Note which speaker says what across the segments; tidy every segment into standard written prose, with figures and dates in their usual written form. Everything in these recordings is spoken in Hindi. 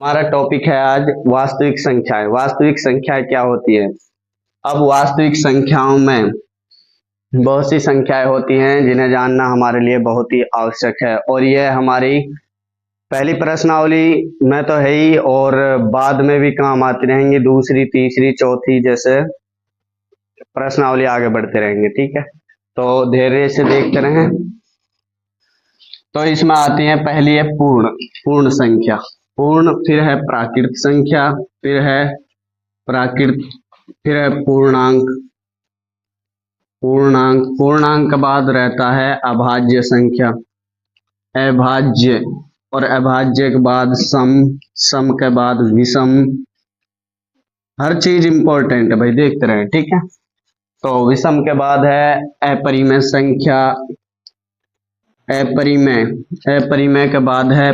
Speaker 1: हमारा टॉपिक है आज वास्तविक संख्याएं। वास्तविक संख्याएं क्या होती है? अब वास्तविक संख्याओं में बहुत सी संख्याएं होती हैं जिन्हें जानना हमारे लिए बहुत ही आवश्यक है, और यह हमारी पहली प्रश्नावली में तो है ही, और बाद में भी काम आती रहेंगी, दूसरी, तीसरी, चौथी जैसे प्रश्नावली आगे बढ़ते रहेंगे। ठीक है, तो धैर्य से देखते रहें। तो इसमें आती है, पहली है पूर्ण संख्या, पूर्ण, फिर है प्राकृत संख्या, फिर है प्राकृत, फिर है पूर्णांक। पूर्णांक के बाद रहता है अभाज्य संख्या, अभाज्य, और अभाज्य के बाद सम के बाद विषम। हर चीज इंपॉर्टेंट है भाई, देखते रहे। ठीक है, तो विषम के बाद है अपरिमेय संख्या, अपरिमेय के बाद है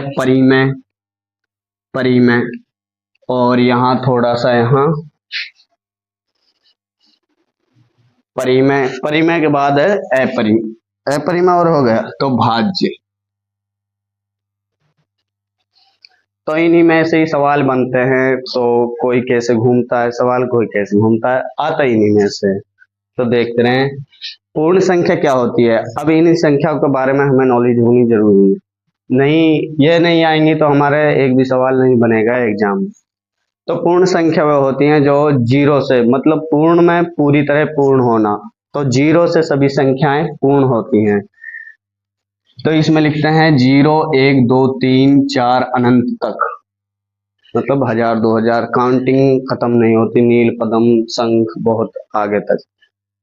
Speaker 1: परिमेय, और यहाँ थोड़ा सा परिमेय के बाद है अपरिमेय और हो गया तो भाज्य। तो इन्हीं में से ही सवाल बनते हैं। तो कोई कैसे घूमता है सवाल, कोई कैसे घूमता है, आता इन्हीं में से। तो देखते रहे पूर्ण संख्या क्या होती है। अब इन संख्याओं के बारे में हमें नॉलेज होनी जरूरी है, ये नहीं आएंगी तो हमारे एक भी सवाल नहीं बनेगा एग्जाम में। तो पूर्ण संख्या वह होती हैं जो जीरो से, मतलब पूर्ण में पूरी तरह पूर्ण होना, तो जीरो से सभी संख्याएं पूर्ण होती हैं। तो इसमें लिखते हैं 0, 1, 2, 3, 4 अनंत तक, मतलब 1000, 2000, काउंटिंग खत्म नहीं होती, नील, पदम, शंख, बहुत आगे तक।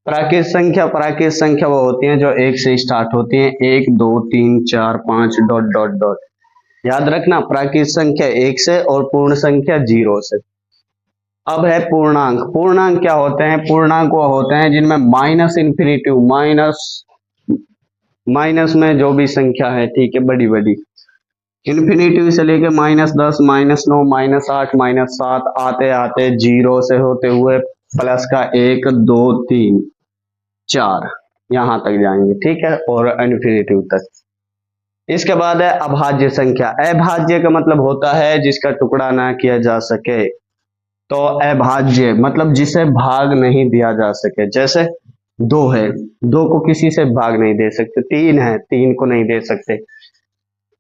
Speaker 1: प्राकृत संख्या वो होती हैं जो 1 से स्टार्ट होती हैं, 1, 2, 3, 4, 5 डॉट डॉट डॉट। याद रखना, प्राकृत संख्या 1 से और पूर्ण संख्या 0 से। अब है पूर्णांक। पूर्णांक क्या होते हैं? पूर्णांक वो होते हैं जिनमें माइनस इन्फिनिटी, माइनस में जो भी संख्या है, ठीक है, बड़ी बड़ी, इन्फिनिटी से लेके -10, -9, -8, -7 आते आते 0 से होते हुए प्लस का 1, 2, 3, 4 यहां तक जाएंगे। ठीक है, और इन्फिनिटी तक। इसके बाद है अभाज्य संख्या। अभाज्य का मतलब होता है जिसका टुकड़ा ना किया जा सके। तो अभाज्य मतलब जिसे भाग नहीं दिया जा सके। जैसे 2 है, 2 को किसी से भाग नहीं दे सकते। 3 है, 3 को नहीं दे सकते।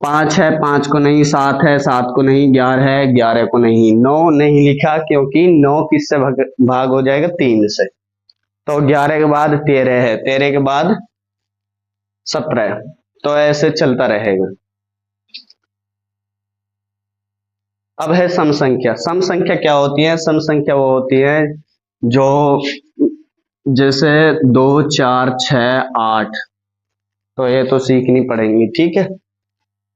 Speaker 1: 5 है, 5 को नहीं। 7 है, 7 को नहीं। 11 है, 11 को नहीं। 9 नहीं लिखा क्योंकि 9 किससे भाग हो जाएगा? 3 से। तो 11 के बाद 13 है, 13 के बाद 17, तो ऐसे चलता रहेगा। अब है सम संख्या। सम संख्या क्या होती है? सम संख्या वो होती है जो जैसे 2, 4, 6, 8, तो ये तो सीखनी पड़ेगी। ठीक है।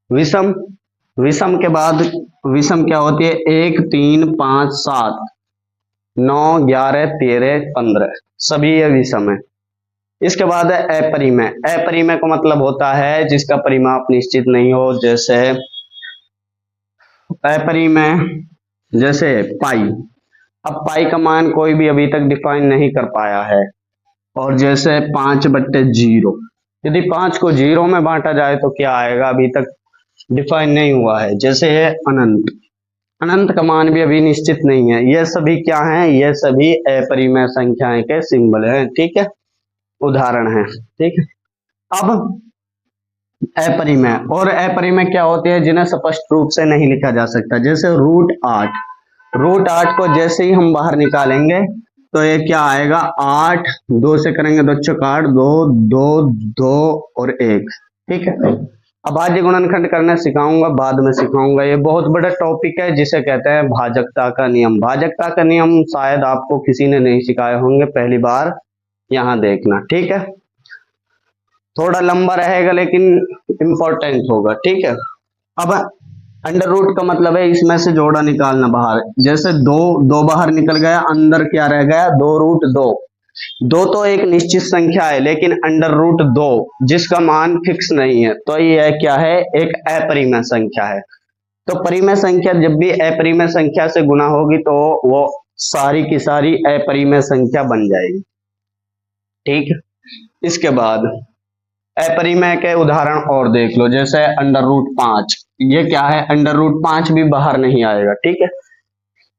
Speaker 1: विषम के बाद विषम क्या होती है? 1, 3, 5, 7, 9, 11, 13, 15, सभी ये विषम है। इसके बाद है अपरिमेय। अपरिमेय का मतलब होता है जिसका परिमाप निश्चित नहीं हो। जैसे अपरिमेय, जैसे पाई। अब पाई का मान कोई भी अभी तक डिफाइन नहीं कर पाया है। और जैसे 5/0, यदि 5 को 0 में बांटा जाए तो क्या आएगा? अभी तक डिफाइन नहीं हुआ है। जैसे है अनंत, अनंत का मान भी अभी निश्चित नहीं है। ये सभी क्या हैं? ये सभी अपरिमेय संख्याएं के सिंबल हैं। ठीक है, उदाहरण है। ठीक है, अब अपरिमेय। और अपरिमेय क्या होते हैं जिन्हें स्पष्ट रूप से नहीं लिखा जा सकता। जैसे √8, √8 को जैसे ही हम बाहर निकालेंगे तो ये क्या आएगा? 8, 2 से करेंगे तो 4, 2, 2, 2 और 1। ठीक है, अभाज्य गुणनखंड करना सिखाऊंगा, बाद में सिखाऊंगा। ये बहुत बड़ा टॉपिक है जिसे कहते हैं भाजकता का नियम। भाजकता का नियम शायद आपको किसी ने नहीं सिखाए होंगे, पहली बार यहां देखना। ठीक है, थोड़ा लंबा रहेगा लेकिन इंपॉर्टेंट होगा। ठीक है, अब अंडर रूट का मतलब है इसमें से जोड़ा निकालना बाहर। जैसे 2 बाहर निकल गया, अंदर क्या रह गया? 2√2। 2 तो एक निश्चित संख्या है, लेकिन √2 जिसका मान फिक्स नहीं है, तो यह क्या है? एक अपरिमेय संख्या है। तो परिमेय संख्या जब भी अपरिमेय संख्या से गुना होगी तो वो सारी की सारी अपरिमेय संख्या बन जाएगी। ठीक, इसके बाद अपरिमेय के उदाहरण और देख लो। जैसे √5, ये क्या है, √5 भी बाहर नहीं आएगा, ठीक है।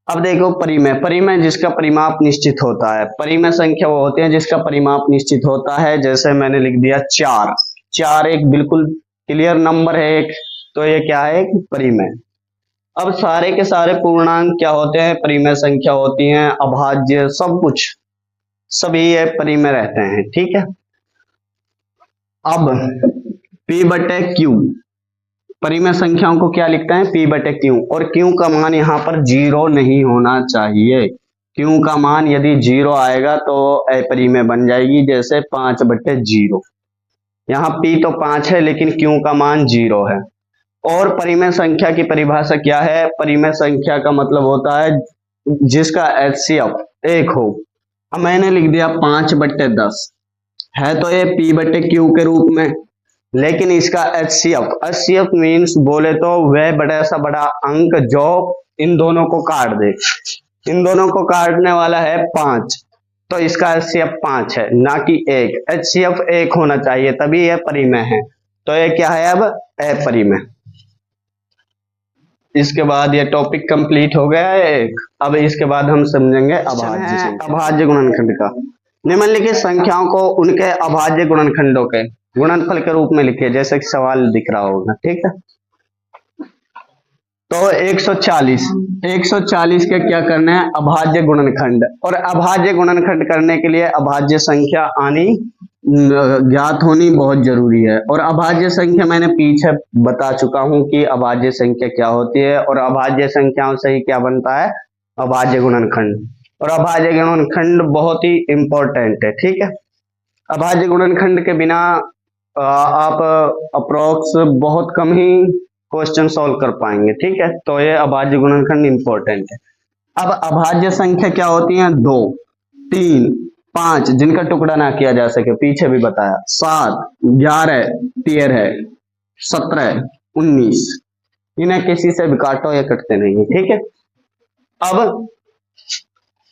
Speaker 1: अब देखो परिमेय, परिमेय जिसका परिमाप निश्चित होता है। परिमेय संख्या वो होती है जिसका परिमाप निश्चित होता है। जैसे मैंने लिख दिया 4, 4 एक बिल्कुल क्लियर नंबर है एक, तो ये क्या है, एक परिमेय। अब सारे के सारे पूर्णांक क्या होते हैं, परिमेय संख्या होती हैं, अभाज्य सब कुछ सभी ये परिमेय रहते हैं, ठीक है। अब P/Q, परिमेय संख्याओं को क्या लिखते हैं, P/Q, और Q का मान यहाँ पर 0 नहीं होना चाहिए। Q का मान यदि 0 आएगा तो अपरिमेय बन जाएगी, जैसे 5/0। यहाँ P तो 5 है लेकिन Q का मान 0 है। और परिमेय संख्या की परिभाषा क्या है, परिमेय संख्या का मतलब होता है जिसका HCF 1 हो। अब मैंने लिख दिया 5/10, है तो ये P/Q के रूप में, लेकिन इसका HCF मीन्स बोले तो वह बड़ा सा बड़ा अंक जो इन दोनों को काट दे। इन दोनों को काटने वाला है 5, तो इसका HCF 5 है, ना कि 1। HCF 1 होना चाहिए तभी यह परिमेय है, तो ये क्या है, अब अपरिमेय। इसके बाद ये टॉपिक कंप्लीट हो गया है एक। अब इसके बाद हम समझेंगे अभाज्य गुणनखंड का। निम्नलिखित संख्याओं को उनके अभाज्य गुणनखंडों के गुणनफल के रूप में लिखिए, जैसे कि सवाल दिख रहा होगा, ठीक है। तो 140 के क्या करना है, अभाज्य गुणनखंड। और अभाज्य गुणनखंड करने के लिए अभाज्य संख्या आनी ज्ञात होनी बहुत जरूरी है। और अभाज्य संख्या मैंने पीछे बता चुका हूं कि अभाज्य संख्या क्या होती है, और अभाज्य संख्याओं से ही क्या बनता है, अभाज्य गुणनखंड। और अभाज्य गुणनखंड बहुत ही इंपॉर्टेंट है, ठीक है। अभाज्य गुणनखंड के बिना आप अप्रोक्स बहुत कम ही क्वेश्चन सॉल्व कर पाएंगे, ठीक है। तो ये अभाज्य गुणनखंड इंपॉर्टेंट है। अब अभाज्य संख्या क्या होती है, 2, 3, 5 जिनका टुकड़ा ना किया जा सके, पीछे भी बताया, 7, 11, 13, 17, 19, इन्हें किसी से भी काटो ये कटते नहीं है, ठीक है।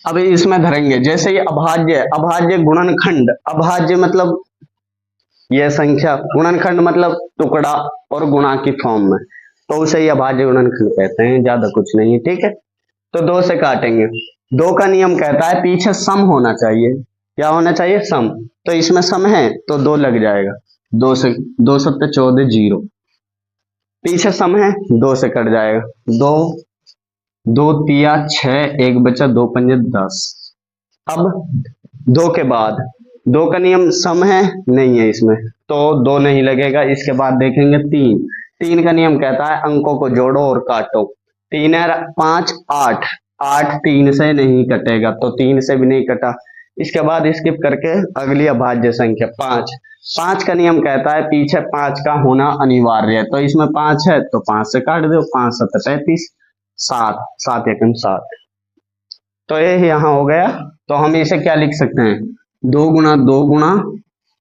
Speaker 1: अब इसमें धरेंगे, जैसे ये अभाज्य गुणनखंड, अभाज्य मतलब यह संख्या, गुणनखंड मतलब टुकड़ा और गुणा की फॉर्म में, तो उसे ही अभाज्य गुणनखंड कहते हैं, ज्यादा कुछ नहीं है, ठीक है। तो 2 से काटेंगे, 2 का नियम कहता है पीछे सम होना चाहिए। क्या होना चाहिए, सम। तो इसमें सम है तो 2 लग जाएगा, 2 से 2 7 14 0, पीछे सम है 2 से कट जाएगा, 2 2 3 6, 1 बचा, 2 5 10। अब 2 के बाद 2 का नियम सम है, नहीं है इसमें, तो 2 नहीं लगेगा। इसके बाद देखेंगे 3 का नियम कहता है अंकों को जोड़ो और काटो। 3 है 5 8, 8 3 से नहीं कटेगा, तो 3 से भी नहीं कटा। इसके बाद स्किप करके अगली अभाज्य संख्या 5 का नियम कहता है पीछे 5 का होना अनिवार्य है, तो इसमें 5 है तो 5 से काट दो, 5 7 35, 7 7 एकम 7, तो ये यहाँ हो गया। तो हम इसे क्या लिख सकते हैं, 2 गुणा 2 गुणा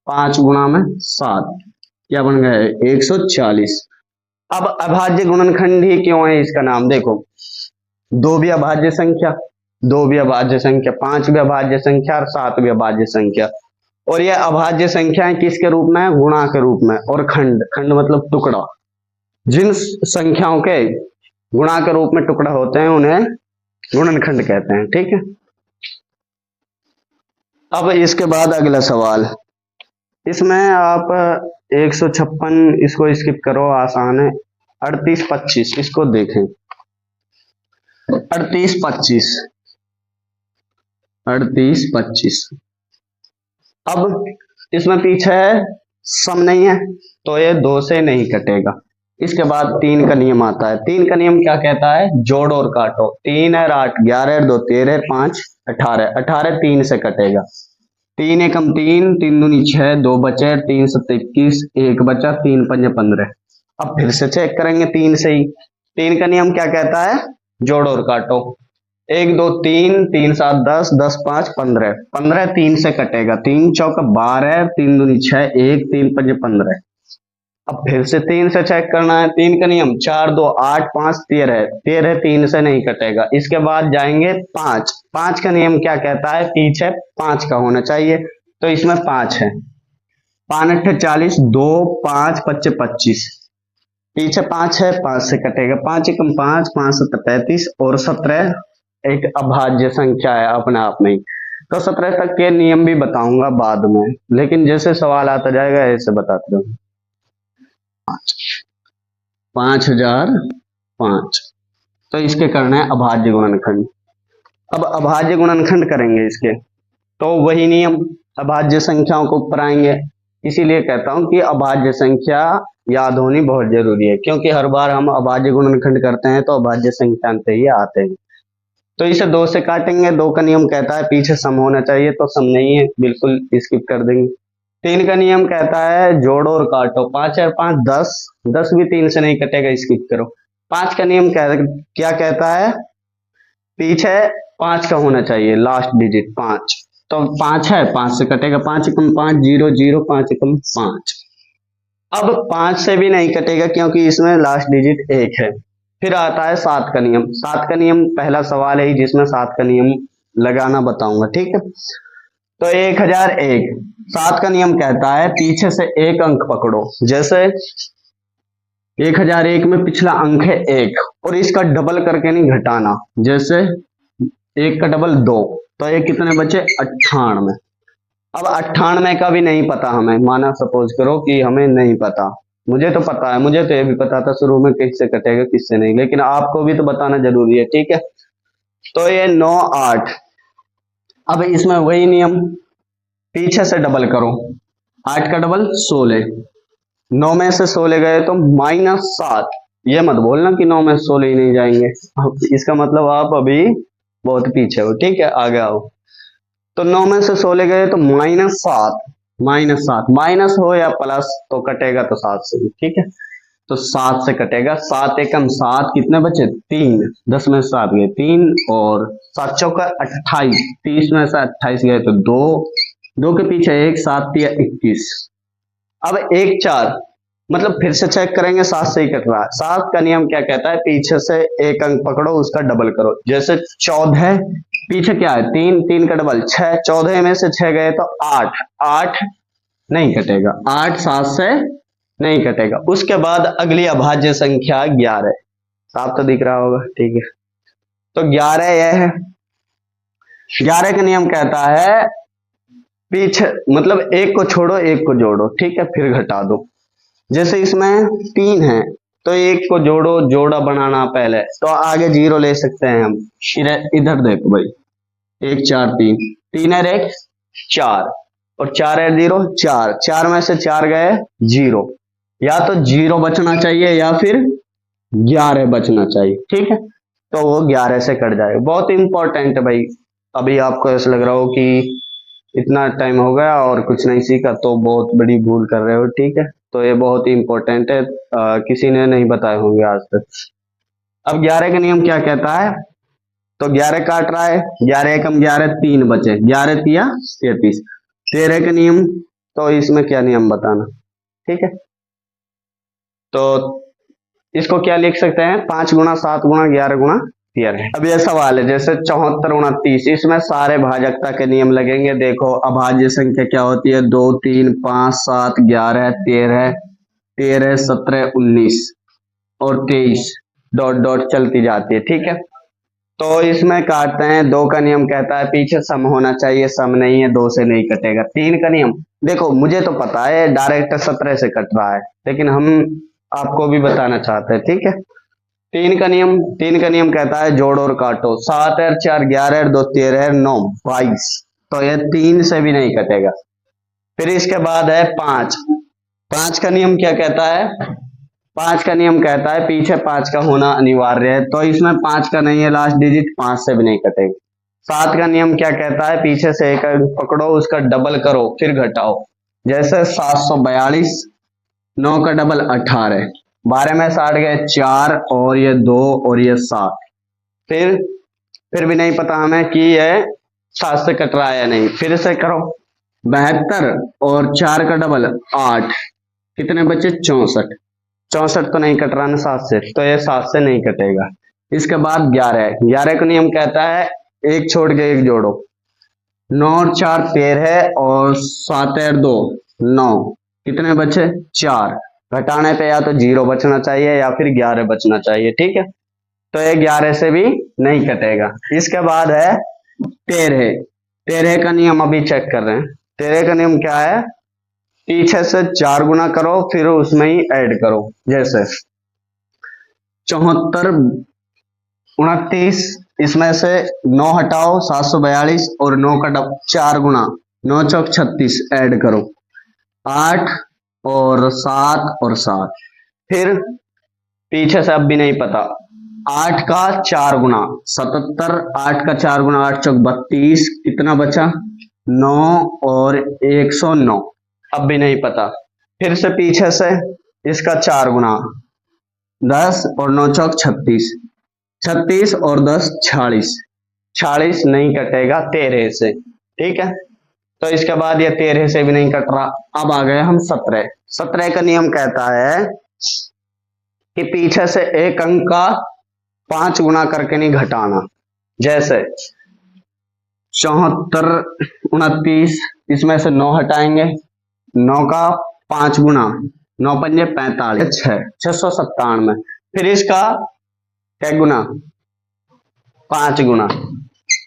Speaker 1: 5 गुणा में 7, क्या बन गया है, 140। अब अभाज्य गुणनखंड ही क्यों है इसका नाम, देखो 2 भी अभाज्य संख्या, 2 भी अभाज्य संख्या, 5 भी अभाज्य संख्या और 7 भी अभाज्य संख्या। और यह अभाज्य संख्याएं किसके रूप में है, गुणा के रूप में। और खंड, खंड मतलब टुकड़ा, जिन संख्याओं के गुणा के रूप में टुकड़ा होते हैं उन्हें गुणनखंड कहते हैं, ठीक है। अब इसके बाद अगला सवाल, इसमें आप 156 इसको स्किप करो, आसान है। 38 25 इसको देखें, 38 25 38 25। अब इसमें पीछे सम नहीं है तो ये 2 से नहीं कटेगा। इसके बाद 3 का नियम आता है। 3 का नियम क्या कहता है, जोड़ और काटो। 3 है 8, 11 2 13, 5 18, 18 3 से कटेगा, 3 एकम 3, 3 दूनी 6, 2 बचे, 3 7 21, 1 बचा, 3 5 15। अब फिर से चेक करेंगे 3 से ही। 3 का नियम क्या कहता है, जोड़ और काटो। 1 2 3, 3 7 10, 10 5 15, 15 3 से कटेगा, 3 चौका 12, 3 दूनी 6, 1 3 5 15। अब फिर से 3 से चेक करना है। 3 का नियम 4 2 8 5 13, 13 3 से नहीं कटेगा। इसके बाद जाएंगे 5 का नियम क्या कहता है, पीछे 5 का होना चाहिए, तो इसमें 5 है। 5 8 40, 2 5 5 25, पीछे 5 है, 5 से कटेगा, 5 एकम 5, 5 7 35 और 17 एक अभाज्य संख्या है अपने आप में ही। तो 17 तक के नियम भी बताऊंगा बाद में, लेकिन जैसे सवाल आता जाएगा ऐसे बताते हूँ। 5005, तो इसके करना है अभाज्य गुणनखंड। अब अभाज्य गुणनखंड करेंगे इसके, तो वही नियम अभाज्य संख्याओं को ऊपर आएंगे। इसीलिए कहता हूं कि अभाज्य संख्या याद होनी बहुत जरूरी है, क्योंकि हर बार हम अभाज्य गुणनखंड करते हैं तो अभाज्य संख्या अंत ही आते हैं। तो इसे 2 से काटेंगे, 2 का नियम कहता है पीछे सम होना चाहिए, तो सम नहीं है, बिल्कुल स्किप कर देंगे। 3 का नियम कहता है जोड़ो और काटो, 5 और 5 10, 10 भी 3 से नहीं कटेगा, स्किप करो। 5 का नियम क्या कहता है, पीछे 5 का होना चाहिए लास्ट डिजिट 5, तो 5 है, 5 से कटेगा, 5 एकम 5 0 0, 5 एकम 5। अब 5 से भी नहीं कटेगा क्योंकि इसमें लास्ट डिजिट 1 है। फिर आता है 7 का नियम। 7 का नियम पहला सवाल है जिसमें 7 का नियम लगाना बताऊंगा, ठीक है। तो 1001, 7 का नियम कहता है पीछे से एक अंक पकड़ो। जैसे 1001 में पिछला अंक है 1 और इसका डबल करके नहीं घटाना, जैसे 1 का डबल 2, तो ये कितने बचे 98। अब 98 का भी नहीं पता हमें, माना सपोज करो कि हमें नहीं पता, मुझे तो पता है, मुझे तो ये भी पता था शुरू में किससे कटेगा किससे नहीं, लेकिन आपको भी तो बताना जरूरी है, ठीक है। तो ये 9 8, अब इसमें वही नियम, पीछे से डबल करो, 8 का डबल 16, 9 में से 16 गए तो -7। ये मत बोलना कि 9 में 16 ही नहीं जाएंगे, इसका मतलब आप अभी बहुत पीछे हो, ठीक है, आगे आओ। तो 9 में से 16 गए तो -7, -7, माइनस हो या प्लस तो कटेगा तो 7 से, ठीक है। तो 7 से कटेगा, 7 एकम 7, कितने बचे 3, 10 में से 7 गए 3 और 7 चौका 28, 30 में से 28 गए तो 2, 2 के पीछे 1, 7 या 21। अब 1 4, मतलब फिर से चेक करेंगे, 7 से ही कट रहा है। 7 का नियम क्या कहता है, पीछे से एक अंक पकड़ो उसका डबल करो। जैसे 14, पीछे क्या है 3, 3 का डबल 6, 14 में से 6 गए तो 8, 8 नहीं कटेगा, 8 7 से नहीं कटेगा। उसके बाद अगली अभाज्य संख्या 11, साफ तो दिख रहा होगा, ठीक है। तो 11 यह है, 11 का नियम कहता है पीछे मतलब एक को छोड़ो एक को जोड़ो, ठीक है, फिर घटा दो। जैसे इसमें 3 है तो एक को जोड़ो, जोड़ा बनाना पहले, तो आगे 0 ले सकते हैं हम। इधर देखो भाई, 1 4 3, 3 है 1 4 और 4 है 0 4, 4 में से 4 गए 0, या तो 0 बचना चाहिए या फिर 11 बचना चाहिए, ठीक है। तो वो 11 से कट जाएगा, बहुत इंपॉर्टेंट है भाई। अभी आपको ऐसा लग रहा हो कि इतना टाइम हो गया और कुछ नहीं सीखा, तो बहुत बड़ी भूल कर रहे हो, ठीक है। तो ये बहुत ही इंपॉर्टेंट है, किसी ने नहीं बताए होंगे आज तक। अब 11 का नियम क्या कहता है, तो 11 काट रहा है, 11 एकम 11, 3 बचे, 11 तिया 33। 13 का नियम, तो इसमें क्या नियम बताना, ठीक है। तो इसको क्या लिख सकते हैं, 5 गुणा 7 गुणा 11 गुणा 13। अब यह सवाल है जैसे 74 29, इसमें सारे भाजकता के नियम लगेंगे। देखो अभाज्य संख्या क्या होती है, 2 3 5 7 11 13 13 17 19 और 23 डॉट डॉट चलती जाती है, ठीक है। तो इसमें काटते हैं, 2 का नियम कहता है पीछे सम होना चाहिए, सम नहीं है, 2 से नहीं कटेगा। 3 का नियम, देखो मुझे तो पता है डायरेक्ट 17 से कट रहा है, लेकिन हम आपको भी बताना चाहते हैं, ठीक है। 3 का नियम कहता है जोड़ और काटो, 7 और 4 11 और 2 13 और 9 22, तो यह 3 से भी नहीं कटेगा। फिर इसके बाद है 5, 5 का नियम क्या कहता है, 5 का नियम कहता है पीछे 5 का होना अनिवार्य है, तो इसमें 5 का नहीं है लास्ट डिजिट, 5 से भी नहीं कटेगा। 7 का नियम क्या कहता है, पीछे से एक पकड़ो उसका डबल करो फिर घटाओ। जैसे 742, 9 का डबल 18, 12 में 60 गए 4 और ये 2 और ये 7। फिर भी नहीं पता हमें कि ये 7 से कट रहा है या नहीं, फिर से करो। 72 और 4 का डबल 8, कितने बचे 64, 64 तो नहीं कट रहा ना 7 से, तो ये 7 से नहीं कटेगा। इसके बाद 11 का नियम कहता है एक छोड़ के एक जोड़ो, 9 और 4 13 और 7 और 2 9, कितने बचे 4, घटाने पे या तो 0 बचना चाहिए या फिर 11 बचना चाहिए, ठीक है। तो ये 11 से भी नहीं कटेगा। इसके बाद है 13। 13 का नियम अभी चेक कर रहे हैं। 13 का नियम क्या है, पीछे से 4 गुना करो फिर उसमें ही ऐड करो। जैसे 74 29, इसमें से 9 हटाओ 742 और 9 का 4 गुना 9 चौक 36 ऐड करो 8 और 7 और 7। फिर पीछे से अब भी नहीं पता, 8 का 4 गुना 77, 8 का 4 गुना 8 चौक 32, कितना बचा 9 और 109, अब भी नहीं पता। फिर से पीछे से इसका 4 गुना 10 और 9 चौक 36, 36 और 10 46, 46 नहीं कटेगा 13 से, ठीक है। तो इसके बाद ये 13 से भी नहीं कट रहा। अब आ गए हम 17। 17 का नियम कहता है कि पीछे से एक अंक का 5 गुना करके नहीं घटाना। जैसे 74 29, इसमें से 9 हटाएंगे, 9 का 5 गुना 9 पंजे 45, 697। फिर इसका क्या गुना 5 गुना,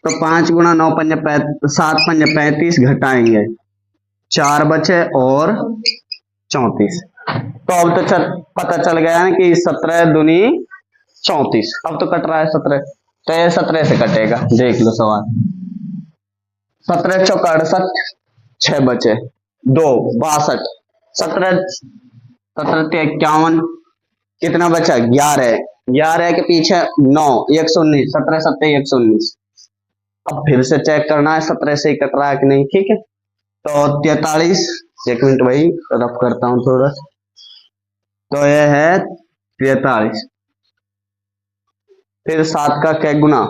Speaker 1: तो 5 गुना 9 पंजे 7 पंजे 35, घटाएंगे 4 बचे और 34। तो अब तो पता चल गया ना कि 17 दूनी 34। अब तो कट रहा है 17, तो ये 17 से कटेगा। देख लो सवाल, 17 चौक 68, 6 बचे 2 62, 17 51, कितना बचा 11, 11 के पीछे 9 119, 17 7 119। अब फिर से चेक करना है 17 से ही कट रहा है कि नहीं, ठीक है। तो 43, 1 मिनट भाई रफ करता हूं थोड़ा। तो यह है 43। फिर 7 का क्या गुना,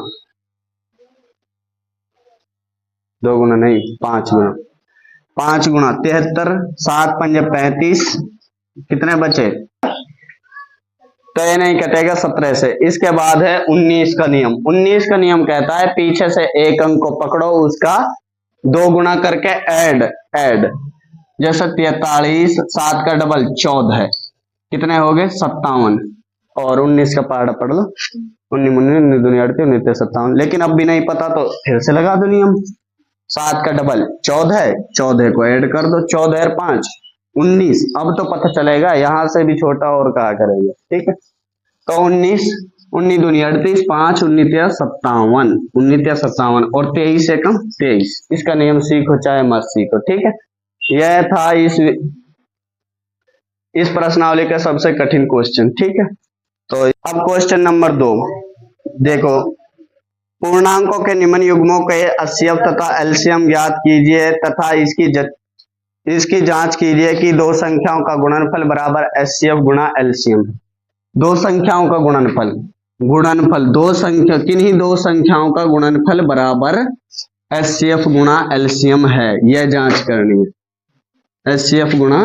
Speaker 1: 2 गुना नहीं 5 गुना, 5 गुना 73, 7 पंजे 35, कितने बचे, तो ये नहीं कटेगा 17 से। इसके बाद है 19 का नियम। 19 का नियम कहता है पीछे से एक अंक को पकड़ो, उसका 2 गुना करके ऐड। जैसे 43, 7 का डबल 14 है, कितने हो गए 57, और 19 का पहाड़ा पढ़ लो, 19 19 दुनिया 19 57। लेकिन अब भी नहीं पता तो फिर से लगा दो नियम, 7 का डबल 14 है, 14 को ऐड कर दो, 14 और 5 19। अब तो पता चलेगा, यहां से भी छोटा और कहा करेंगे, ठीक है। तो 19 19 दुनिया 38, 5 19 57, 19 57 और 23 से कम 23। इसका नियम सीखो चाहे मत सीखो, ठीक है। यह था इस प्रश्नावली का सबसे कठिन क्वेश्चन, ठीक है। तो अब क्वेश्चन नंबर 2 देखो, पूर्णांकों के निम्न युग्मों के HCF तथा एलसीएम ज्ञात कीजिए तथा इसकी जांच कीजिए कि दो संख्याओं का गुणनफल बराबर HCF गुणा एलसीएम। दो संख्याओं का गुणनफल दो संख्या किन्हीं दो संख्याओं का गुणनफल बराबर HCF गुणा एलसीएम है, यह जांच करनी है। HCF गुणा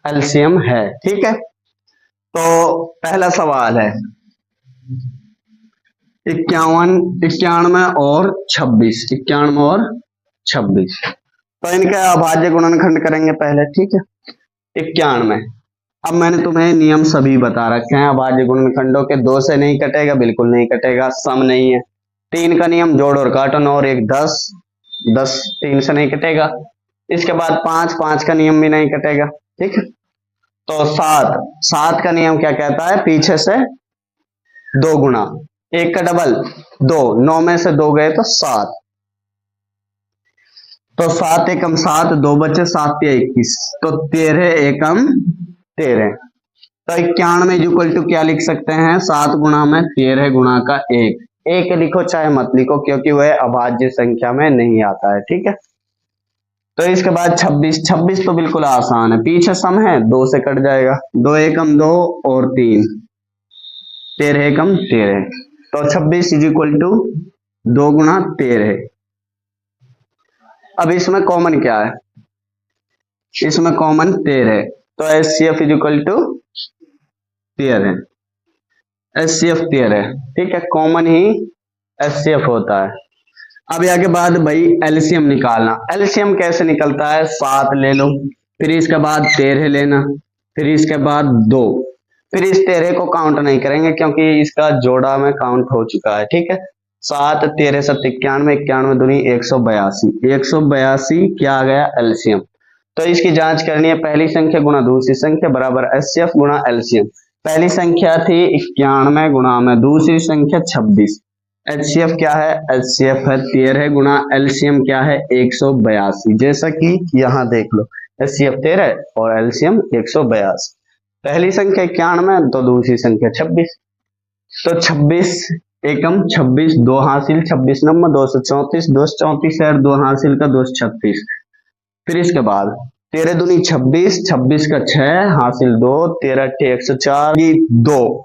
Speaker 1: एलसीएम है, ठीक है। तो पहला सवाल है 91 और 26, 91 और 26। तो इनका अभाज्य गुणनखंड करेंगे पहले, ठीक है। 91, अब मैंने तुम्हें नियम सभी बता रखे हैं अभाज्य गुणनखंडों के। 2 से नहीं कटेगा, बिल्कुल नहीं कटेगा, सम नहीं है। 3 का नियम जोड़ और काटो, 9 और 1 10, 10 3 से नहीं कटेगा। इसके बाद 5 का नियम भी नहीं कटेगा, ठीक है। तो 7 का नियम क्या कहता है, पीछे से 2 गुना, 1 का डबल 2, 9 में से 2 गए तो 7, तो 7 एकम 7, 2 बचे 7 या 21, तो 13 एकम 13। तो 91 इक्वल टू क्या लिख सकते हैं, 7 गुणा में 13 गुणा का 1 लिखो चाहे मत लिखो, क्योंकि वह अभाज्य संख्या में नहीं आता है, ठीक है। तो इसके बाद 26 तो बिल्कुल आसान है, पीछे सम है 2 से कट जाएगा, 2 एकम 2 और 3, 13 एकम 13, तो 26 इक्वल टू 2 गुणा 13। अब इसमें कॉमन क्या है, इसमें कॉमन 13, तो HCF इक्वल टू 13, HCF 13, ठीक है। कॉमन ही HCF होता है। अब आगे बाद भाई एलसीएम निकालना। एलसीएम कैसे निकलता है, 7 ले लो, फिर इसके बाद 13 लेना, फिर इसके बाद 2, फिर इस 13 को काउंट नहीं करेंगे क्योंकि इसका जोड़ा में काउंट हो चुका है, ठीक है। 7 13 7 91, 91 दूनी 182, 182 क्या आ गया एलसीएम। तो इसकी जांच करनी है, पहली संख्या गुणा दूसरी संख्या बराबर एचसीएफ गुणा एलसीएम। पहली संख्या थी 91 गुणा में दूसरी संख्या 26, एचसीएफ क्या है, एचसीएफ है 13 गुणा एलसीएम क्या है 182, जैसा कि यहाँ देख लो एचसीएफ 13 और एलसीएम 182। पहली संख्या 91 तो दूसरी संख्या 26, तो 26 एकम 26, 2 हासिल 26 नंबर 234, 234 है 2 हासिल का 236। फिर इसके बाद 13 दूनी 26, 26 का 6 हासिल 2, 13 अट्ठे 104 2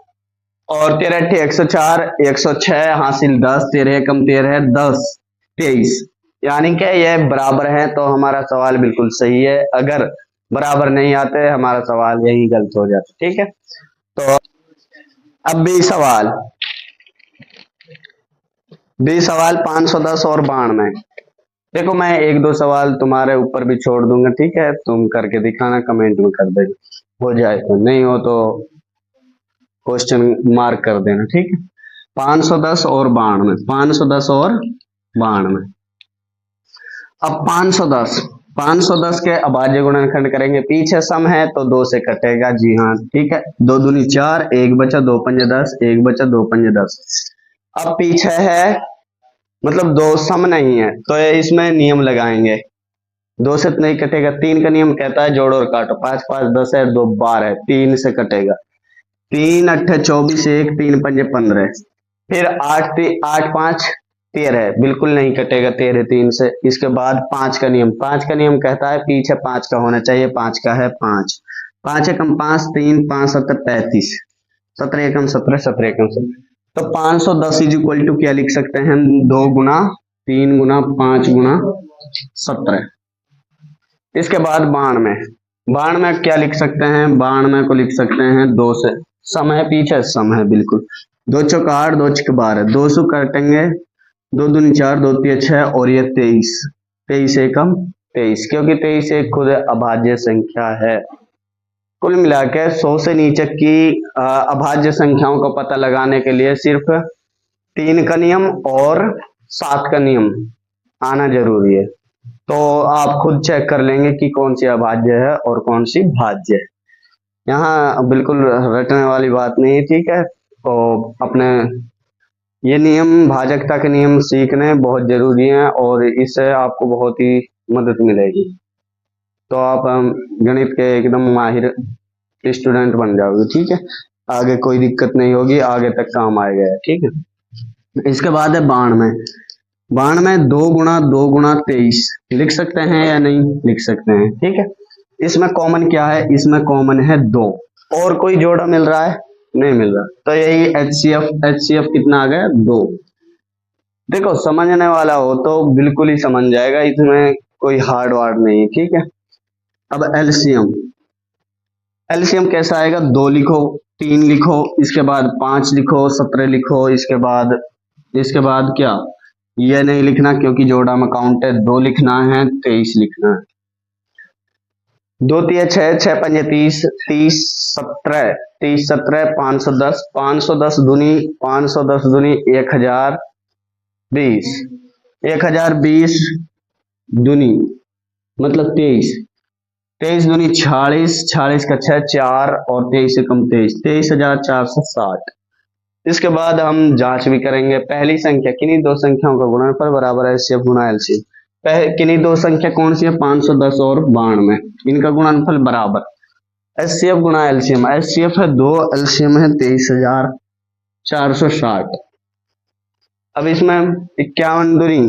Speaker 1: और 13 अट्ठे 104, 106 हासिल 10, 13 एकम 13 है 10 23, यानी कि यह बराबर है। तो हमारा सवाल बिल्कुल सही है, अगर बराबर नहीं आते हमारा सवाल यही गलत हो जाता, ठीक है। तो अब भी सवाल 510 और 92। देखो मैं 1-2 सवाल तुम्हारे ऊपर भी छोड़ दूंगा, ठीक है, तुम करके दिखाना, कमेंट में कर देना, हो जाए तो, नहीं हो तो क्वेश्चन मार्क कर देना, ठीक है। 510 और 92, 510 और 92। अब 510 के अभाज्य गुणनखंड करेंगे, पीछे सम है तो 2 से कटेगा, जी हाँ ठीक है। 2 दूनी 4, 1 बचा 2 पंजे 10, 1 बचा 2 पंजे 10। अब पीछे है मतलब 2 सम नहीं है तो इसमें नियम लगाएंगे, 2 से नहीं कटेगा, 3 का नियम कहता है जोड़ो और काटो, 5 5 10 है 2 12, 3 से कटेगा, 3 अट्ठे 24, 1 3 पंजे 15, फिर 8 8 5 13, बिल्कुल नहीं कटेगा 13 3 से। इसके बाद 5 का नियम, 5 का नियम कहता है पीछे 5 का होना चाहिए, 5 का है 5, 5 एकम 5 3 5 7 35, 17 एकम 17 17 एकम 17। तो 510 इज इक्वल टू क्या लिख सकते हैं, 2 गुना 3 गुना 5 गुना 17। इसके बाद 92 क्या लिख सकते हैं, 92 को लिख सकते हैं 2 से, सम है पीछे सम है बिल्कुल, 2 चौक 8 2 छक 12, 2 सौ काटेंगे, 2 दूनी 4 2 तिया 6 और ये 23, 23 एकम 23, क्योंकि 23 एक खुद अभाज्य संख्या है। कुल मिलाकर 100 से नीचे की अभाज्य संख्याओं का पता लगाने के लिए सिर्फ 3 का नियम और 7 का नियम आना जरूरी है। तो आप खुद चेक कर लेंगे कि कौन सी अभाज्य है और कौन सी भाज्य है, यहाँ बिल्कुल रटने वाली बात नहीं है, ठीक है। तो अपने ये नियम, भाजकता के नियम सीखने बहुत जरूरी हैं और इससे आपको बहुत ही मदद मिलेगी, तो आप गणित के एकदम माहिर स्टूडेंट बन जाओगे, ठीक है, आगे कोई दिक्कत नहीं होगी, आगे तक काम आएगा, ठीक है। इसके बाद है 92, 2 गुणा 2 गुणा 23 लिख सकते हैं या नहीं लिख सकते हैं, ठीक है। इसमें कॉमन क्या है, इसमें कॉमन है 2, और कोई जोड़ा मिल रहा है नहीं मिल रहा, तो यही एचसीएफ कितना आ गया 2। देखो समझने वाला हो तो बिल्कुल ही समझ जाएगा, इसमें कोई हार्ड वार्ड नहीं है, ठीक है। अब एलसीएम कैसा आएगा, 2 लिखो 3 लिखो, इसके बाद 5 लिखो 17 लिखो, इसके बाद क्या, ये नहीं लिखना क्योंकि जोड़ा में काउंट है, 2 लिखना है 23 लिखना है, 2 तिया 6 6 पंजे 30 30 17 30 17 510, 510 दूनी 1020, 1020 दूनी मतलब 23, 23 दूनी 46, 46 का 6 4 और 23 से कम 23, 23,460। इसके बाद हम जांच भी करेंगे, पहली संख्या किन्हीं 2 संख्याओं का गुणनफल बराबर है एचसीएफ गुणा एलसीएम। किन्हीं 2 संख्या कौन सी है, 510 और 92, इनका गुणनफल बराबर एचसीएफ गुणा एलसीएम, एचसीएफ है 2, एलसीएम है 23,460। अब इसमें 51 दूनी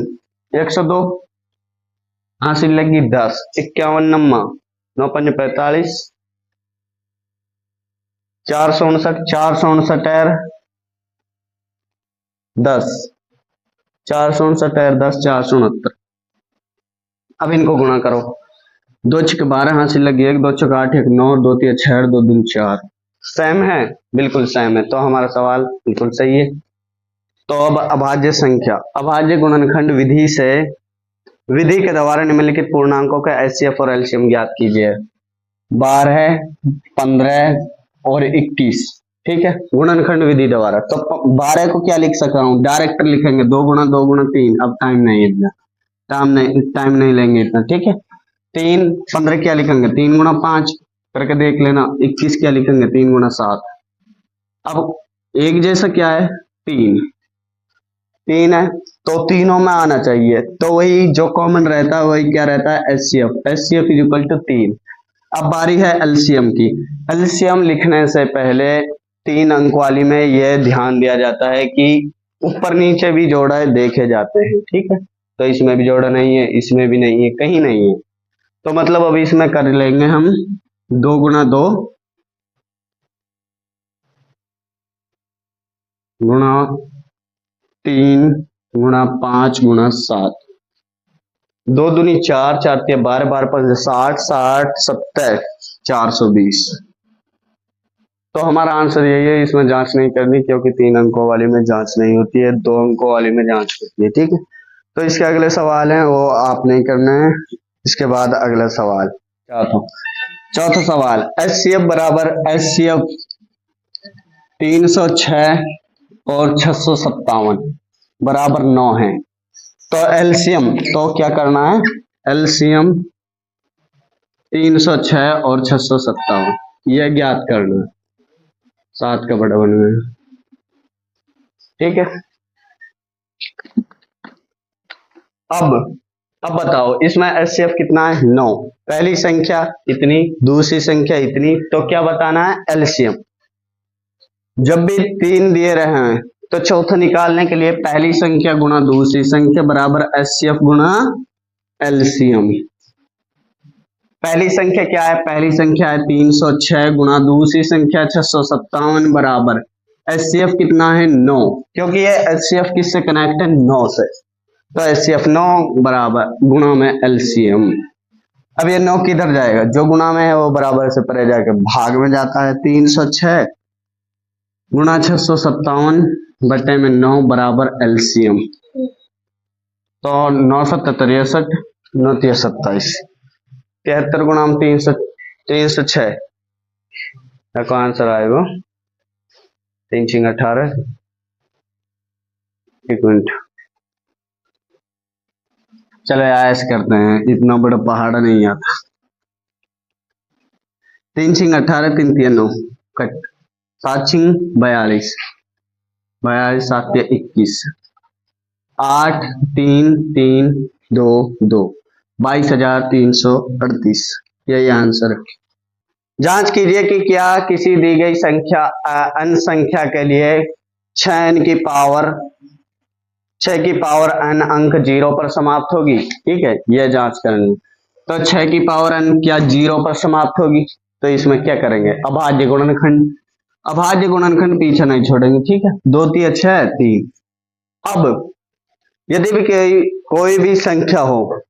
Speaker 1: 102 हासिल लगी 10, 51 नम्मा 9 पंजे 45, 459 459 10, 459 10 469। अब इनको गुणा करो, 2 छक 12 हासिल लगी 1, 2 छक 8 1 9, 2 तिया 6 2 दूनी 4, सेम है बिल्कुल सेम है, तो हमारा सवाल बिल्कुल सही है। तो अब अभाज्य संख्या, अभाज्य गुणनखंड विधि के द्वारा निम्नलिखित पूर्णांकों का एचसीएफ और एलसीएम ज्ञात कीजिए। 12, 15 और 21, ठीक है, गुणनखंड विधि द्वारा। तो 12 को क्या लिख सकता हूँ, डायरेक्ट लिखेंगे 2 गुणा 2 गुणा 3, अब टाइम नहीं है इतना, टाइम नहीं लेंगे इतना, ठीक है। 3, 15 क्या लिखेंगे 3 गुणा 5 करके देख लेना, 21 क्या लिखेंगे 3 गुणा 7। अब एक जैसा क्या है 3 है, तो तीनों में आना चाहिए, तो वही जो कॉमन रहता है वही क्या रहता है एचसीएफ इज इक्वल टू 3। अब बारी है एलसीएम की। एलसीएम लिखने से पहले 3 अंक वाली में यह ध्यान दिया जाता है कि ऊपर नीचे भी जोड़ा देखे जाते हैं, ठीक है। तो इसमें भी जोड़ा नहीं है, इसमें भी नहीं है, कहीं नहीं है, तो मतलब अभी इसमें कर लेंगे हम 2 गुणा 2 गुणा 3 गुणा 5 गुणा 7, 2 दूनी 4, 4 तिया 12, 12 5 60, 60 70 420। तो हमारा आंसर यही है, इसमें जांच नहीं करनी क्योंकि 3 अंकों वाली में जांच नहीं होती है, 2 अंकों वाली में जांच होती है, ठीक है। तो इसके अगले सवाल हैं वो आप नहीं करना है। इसके बाद अगला सवाल चौथा सवाल, एचसीएफ बराबर एचसीएफ 306 और 657 बराबर 9 है। तो एलसीएम तो क्या करना है, एलसीएम 306 और 657 यह ज्ञात करना है, 7 का बड़ा बनना है, ठीक है। अब बताओ इसमें एचसीएफ कितना है 9, पहली संख्या इतनी, दूसरी संख्या इतनी, तो क्या बताना है एलसीएम। जब भी 3 दिए रहे हैं तो चौथा निकालने के लिए पहली संख्या गुणा दूसरी संख्या बराबर एचसीएफ गुणा एलसीएम। पहली संख्या क्या है, पहली संख्या है 306 गुणा दूसरी संख्या 657 बराबर एचसीएफ कितना है 9, क्योंकि ये एचसीएफ किससे कनेक्ट है 9 से, तो एचसीएफ 9 बराबर गुणा में एलसीएम। अब ये 9 किधर जाएगा, जो गुणा में है वो बराबर से परे जाकर भाग में जाता है, 306 गुणा 657 बटे में 9 बराबर एलसीएम। तो 9 7 63, 9 27, 73 गुणा 306 का आंसर आएगा 3 6 18, एक मिनट चलो ऐसे करते हैं, इतना बड़ा पहाड़ नहीं आता। 3 6 18, 3 3 9 कट, 7 6 42, 42 7 21, 8 3 3 2 2, 22,338 यही आंसर है। जांच कीजिए कि क्या किसी दी गई संख्या अन्य संख्या के लिए 6 की पावर n अंक 0 पर समाप्त होगी, ठीक है, यह जांच करनी। तो 6 की पावर n क्या 0 पर समाप्त होगी, तो इसमें क्या करेंगे अभाज्य गुणनखंड पीछे नहीं छोड़ेंगे, ठीक है, 2 3 6 3। अब यदि भी कोई भी संख्या हो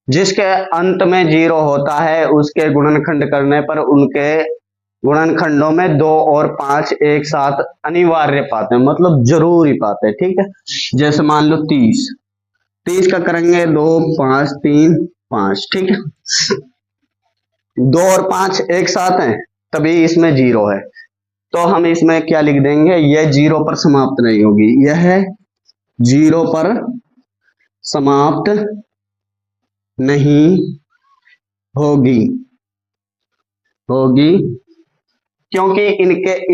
Speaker 1: जिसके अंत में 0 होता है, उसके गुणनखंड करने पर उनके गुणनखंडों में 2 और 5 एक साथ अनिवार्य पाते हैं, मतलब जरूरी पाते हैं, ठीक है। जैसे मान लो 30 का करेंगे 2 5 3 5, ठीक है, 2 और 5 एक साथ हैं तभी इसमें 0 है, तो हम इसमें क्या लिख देंगे, यह 0 पर समाप्त नहीं होगी, यह 0 पर समाप्त नहीं होगी क्योंकि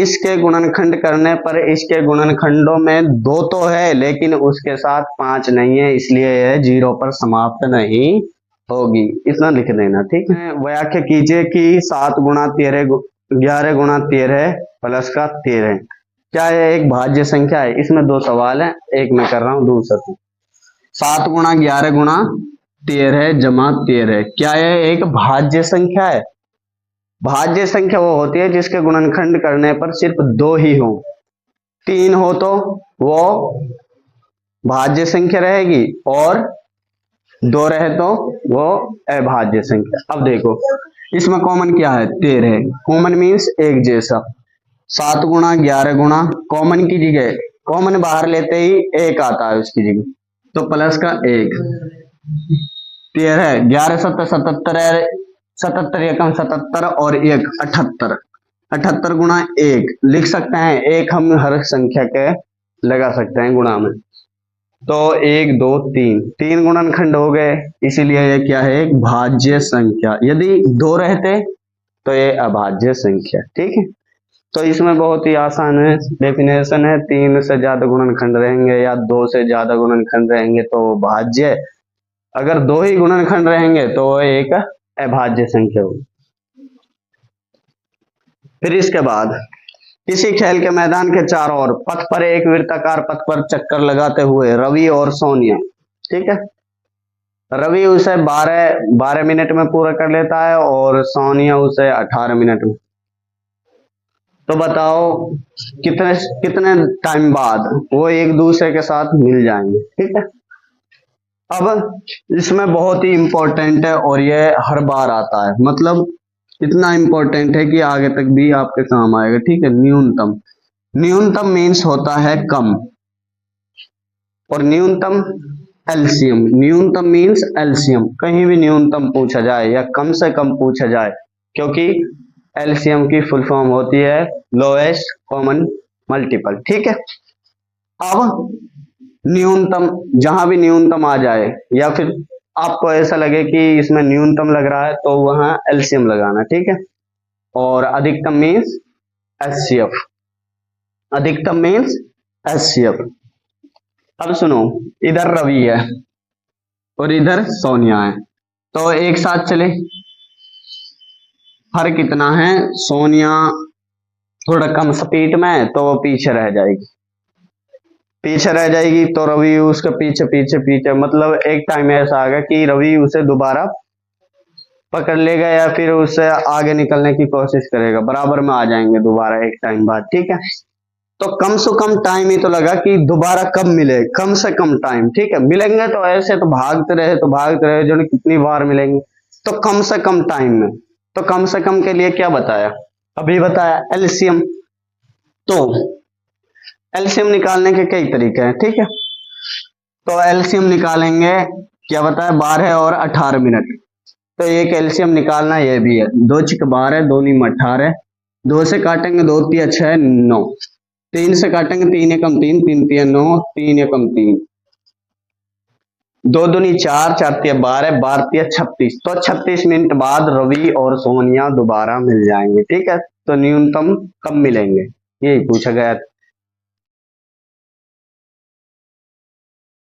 Speaker 1: इसके गुणनखंड करने पर इसके गुणनखंडों में 2 तो है लेकिन उसके साथ 5 नहीं है, इसलिए यह 0 पर समाप्त नहीं होगी, इतना लिख देना, ठीक है। व्याख्या कीजिए कि 7 गुणा 13 11 गुणा 13 प्लस का 13 क्या यह एक भाज्य संख्या है। इसमें 2 सवाल है, एक मैं कर रहा हूं दूसरा 7 गुणा 11 गुणा 13 जमा 13 क्या यह एक भाज्य संख्या है। भाज्य संख्या वो होती है जिसके गुणनखंड करने पर सिर्फ 2 ही हो, 3 हो तो वो भाज्य संख्या रहेगी और 2 रहे तो वो अभाज्य संख्या। अब देखो इसमें कॉमन क्या है 13, कॉमन मीन्स एक जैसा। 7 गुणा 11 गुणा कॉमन की जगह कॉमन बाहर लेते ही 1 आता है उसकी जगह, तो प्लस का 1, 13 11 7 77 77 एकम 77 और 1 78, 78 गुणा 1 लिख सकते हैं। एक हम हर संख्या के लगा सकते हैं गुणा में। तो 1 2 3 तीन गुणनखंड हो गए, इसीलिए ये क्या है, एक भाज्य संख्या। यदि 2 रहते तो ये अभाज्य संख्या। ठीक है, तो इसमें बहुत ही आसान है, डेफिनेशन है, 3 से ज्यादा गुणनखंड रहेंगे या 2 से ज्यादा गुणनखंड रहेंगे तो भाज्य, अगर 2 ही गुणनखंड रहेंगे तो एक अभाज्य संख्या होगी। फिर इसके बाद किसी खेल के मैदान के चारों ओर पथ पर एक वृत्ताकार पथ पर चक्कर लगाते हुए रवि और सोनिया, ठीक है, रवि उसे 12 मिनट में पूरा कर लेता है और सोनिया उसे 18 मिनट में। तो बताओ कितने कितने टाइम बाद वो एक दूसरे के साथ मिल जाएंगे। ठीक है, अब इसमें बहुत ही इंपॉर्टेंट है और ये हर बार आता है, मतलब इतना इंपॉर्टेंट है कि आगे तक भी आपके काम आएगा। ठीक है, न्यूनतम, न्यूनतम मीन्स होता है कम, और न्यूनतम एलसीएम, न्यूनतम मीन्स एलसीएम, कहीं भी न्यूनतम पूछा जाए या कम से कम पूछा जाए, क्योंकि एलसीएम की फुल फॉर्म होती है लोएस्ट कॉमन मल्टीपल। ठीक है, अब न्यूनतम, जहां भी न्यूनतम आ जाए या फिर आपको ऐसा लगे कि इसमें न्यूनतम लग रहा है तो वहां एलसीएम लगाना। ठीक है, और अधिकतम मीन्स एचसीएफ, अधिकतम मीन्स एचसीएफ। अब सुनो, इधर रवि है और इधर सोनिया है, तो एक साथ चले। फर्क कितना है, सोनिया थोड़ा कम स्पीड में है तो वो पीछे रह जाएगी, पीछे रह जाएगी, तो रवि उसके पीछे पीछे पीछे, मतलब एक टाइम ऐसा आएगा कि रवि उसे दोबारा पकड़ लेगा या फिर उससे आगे निकलने की कोशिश करेगा, बराबर में आ जाएंगे दोबारा एक टाइम बाद। ठीक है, तो कम से कम टाइम ही तो लगा कि दोबारा कब मिले, कम से कम टाइम। ठीक है, मिलेंगे तो ऐसे तो भागते रहे जो कितनी बार मिलेंगे, तो कम से कम टाइम में। तो कम से कम के लिए क्या बताया, अभी बताया एलसीएम। तो एलसीएम निकालने के कई तरीके हैं। ठीक है, तो एलसीएम निकालेंगे, क्या बताया, 12 और 18 मिनट। तो एक एलसीएम निकालना ये भी है, 2 चिक 12, 2 नीम 18, 2 से काटेंगे 2 तिया 6 9, 3 से काटेंगे 3 एकम 3, 3 तिया 9, 3 एकम 3, 2 दूनी 4, 4 तिया 12, 12 तिया 36। तो 36 मिनट बाद रवि और सोनिया दोबारा मिल जाएंगे। ठीक है, तो न्यूनतम कब मिलेंगे, यही पूछा गया।